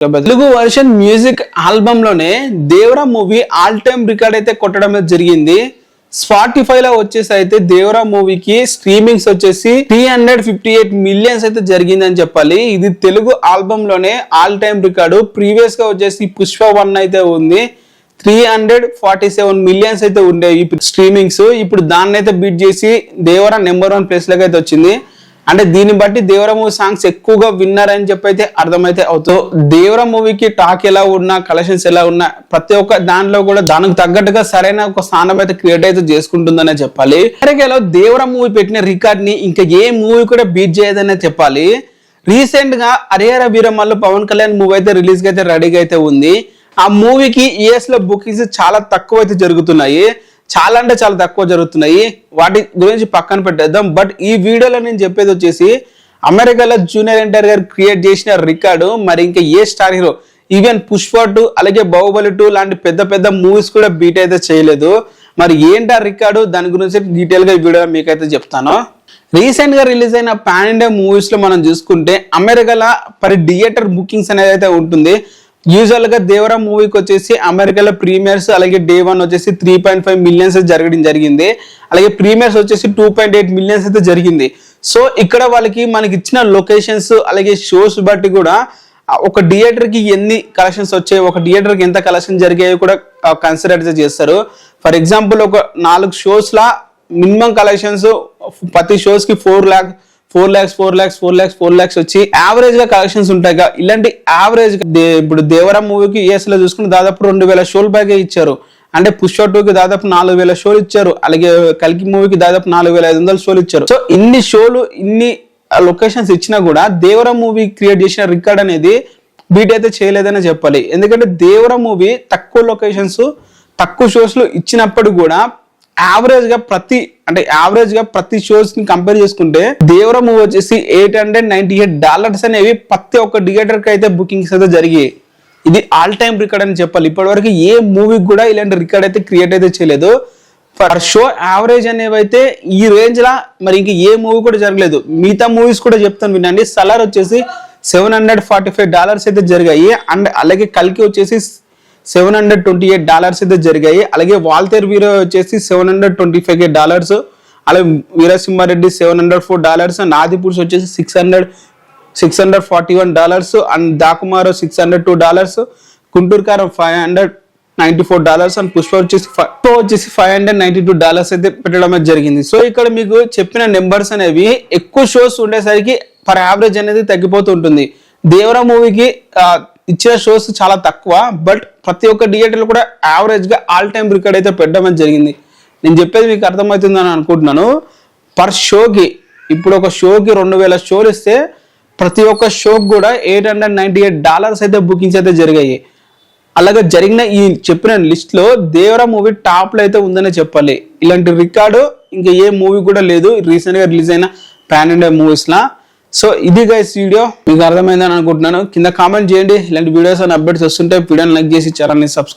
Telugu version music album లోనే Devara movie all time record అయితే కొట్టడం జరిగింది. స్పాటిఫై లో వచ్చేసి అయితే దేవరా మూవీకి స్ట్రీమింగ్స్ వచ్చేసి 358 మిలియన్స్ అయితే జరిగిందని చెప్పాలి. ఇది తెలుగు ఆల్బమ్ లోనే ఆల్ టైమ్ రికార్డు. ప్రీవియస్ గా వచ్చేసి పుష్ప 1 అయితే ఉంది, 347 మిలియన్స్ అయితే ఉండేవి స్ట్రీమింగ్స్. ఇప్పుడు దాన్ని అయితే బీట్ చేసి దేవరా నెంబర్ 1 ప్లేస్ లోకి అయితే వచ్చింది. అంటే దీన్ని బట్టి దేవరా మూవీ సాంగ్స్ ఎక్కువగా విన్నర్ అని చెప్పి అయితే అర్థమైతే అవుతుంది. దేవరా మూవీకి టాక్ ఎలా ఉన్నా, కలెక్షన్స్ ఎలా ఉన్నా, ప్రతి ఒక్క దాంట్లో కూడా దానికి తగ్గట్టుగా సరైన ఒక స్థానం అయితే క్రియేట్ అయితే చేసుకుంటుందనే చెప్పాలి. అమెరికాలో దేవరా మూవీ పెట్టిన రికార్డ్ ని ఇంకా ఏ మూవీ కూడా బీట్ చేయదనే చెప్పాలి. రీసెంట్ గా హరిహర వీరమల్లు పవన్ కళ్యాణ్ మూవీ అయితే రిలీజ్ అయితే రెడీగా అయితే ఉంది. ఆ మూవీకి యూఎస్ లో బుకింగ్స్ చాలా తక్కువ అయితే జరుగుతున్నాయి, చాలా అంటే చాలా తక్కువ జరుగుతున్నాయి. వాటి గురించి పక్కన పెట్టేద్దాం. బట్ ఈ వీడియోలో నేను చెప్పేది వచ్చేసి అమెరికాలో జూనియర్ ఎన్టీఆర్ గారు క్రియేట్ చేసిన రికార్డు మరి ఇంకా ఏ స్టార్ హీరో ఈవెన్ పుష్ప 2 అలాగే బాహుబలి 2 లాంటి పెద్ద పెద్ద మూవీస్ కూడా బీట్ అయితే చేయలేదు. మరి ఏంటి ఆ రికార్డు, దాని గురించి డీటెయిల్ గా ఈ వీడియో మీకైతే చెప్తాను. రీసెంట్ గా రిలీజ్ అయిన పాన్ ఇండియా మూవీస్ లో మనం చూసుకుంటే అమెరికాలో పర్ థియేటర్ బుకింగ్స్ అనేది అయితే ఉంటుంది. యూజువల్ గా దేవరా మూవీకి వచ్చేసి అమెరికాలో ప్రీమియర్స్ అలాగే డే 1 వచ్చేసి 3.5 మిలియన్స్ జరగడం జరిగింది. అలాగే ప్రీమియర్స్ వచ్చేసి 2.8 మిలియన్స్ అయితే జరిగింది. సో ఇక్కడ వాళ్ళకి మనకి ఇచ్చిన లొకేషన్స్ అలాగే షోస్ బట్టి కూడా ఒక థియేటర్ కి ఎన్ని కలెక్షన్స్ వచ్చాయి, ఒక థియేటర్ కి ఎంత కలెక్షన్ జరిగాయో కూడా కన్సిడర్ అయితే చేస్తారు. ఫర్ ఎగ్జాంపుల్ ఒక 4 షోస్ లా మినిమం కలెక్షన్స్ ప్రతి షోస్ కి 4 lakhs వచ్చి యావరేజ్ గా కలెక్షన్స్ ఉంటాయి. ఇలాంటి యావరేజ్ ఇప్పుడు దేవరా మూవీకి యూఎస్ లో చూసుకుని దాదాపు 2000 షోలు పైగా ఇచ్చారు. అంటే పుష్ప 2కి దాదాపు 4000 షోలు ఇచ్చారు. అలాగే కల్కి మూవీకి దాదాపు 4500 షోలు ఇచ్చారు. సో ఇన్ని షోలు ఇన్ని లొకేషన్స్ ఇచ్చినా కూడా దేవరా మూవీ క్రియేట్ చేసిన రికార్డ్ అనేది బీట్ అయితే చేయలేదనే చెప్పాలి. ఎందుకంటే దేవరా మూవీ తక్కువ లొకేషన్స్ తక్కువ షోస్ లో ఇచ్చినప్పుడు కూడా యావరేజ్ గా ప్రతి షోస్ ని కంపేర్ చేసుకుంటే దేవరా మూవీ వచ్చేసి $898 అనేవి ప్రతి ఒక్క థియేటర్ కి అయితే బుకింగ్స్ అయితే జరిగాయి. ఇది ఆల్ టైమ్ రికార్డ్ అని చెప్పాలి. ఇప్పటివరకు ఏ మూవీకి కూడా ఇలాంటి రికార్డ్ అయితే క్రియేట్ అయితే చేయలేదు. ఫర్ షో యావరేజ్ అనేవి అయితే ఈ రేంజ్ లా మరి ఇంక ఏ మూవీ కూడా జరగలేదు. మిగతా మూవీస్ కూడా చెప్తాను వినండి. సలార్ వచ్చేసి $745 అయితే జరిగాయి. అండ్ అలాగే కల్కి వచ్చేసి $728 అయితే జరిగాయి. అలాగే వాల్తేర్ వీర వచ్చేసి $725. అలాగే వీరసింహారెడ్డి $704. అండ్ ఆదిపురుష్ వచ్చేసి $641. అండ్ దాకుమారు $602. గుంటూరు కారం $594. అండ్ పుష్ప వచ్చేసి $592 అయితే పెట్టడం జరిగింది. సో ఇక్కడ మీకు చెప్పిన నెంబర్స్ అనేవి ఎక్కువ షోస్ ఉండేసరికి పర్ యావరేజ్ అనేది తగ్గిపోతూ ఉంటుంది. దేవరా మూవీకి ఇచ్చిన షోస్ చాలా తక్కువ, బట్ ప్రతి ఒక్క థియేటర్లో కూడా యావరేజ్ గా ఆల్ టైమ్ రికార్డ్ అయితే పెట్టడం జరిగింది. నేను చెప్పేది మీకు అర్థమవుతుందని అనుకుంటున్నాను. పర్ షోకి ఇప్పుడు ఒక షోకి 2000 షోలు ఇస్తే ప్రతి ఒక్క షోకి కూడా $898 అయితే బుకింగ్స్ అయితే జరిగాయి. అలాగే జరిగిన ఈ చెప్పిన లిస్ట్ లో దేవరా మూవీ టాప్ లో అయితే ఉందనే చెప్పాలి. ఇలాంటి రికార్డు ఇంకా ఏ మూవీ కూడా లేదు రీసెంట్ గా రిలీజ్ అయిన పాన్ ఇండియా మూవీస్ లా. సో ఇది గైస్ వీడియో మీకు అర్థమైందని అనుకుంటున్నాను. కింద కామెంట్ చేయండి. ఇలాంటి వీడియోస్ అని అప్డేట్స్ వస్తుంటే వీడియోని లైక్ చేసి ఛానల్ని సబ్స్క్రైబ్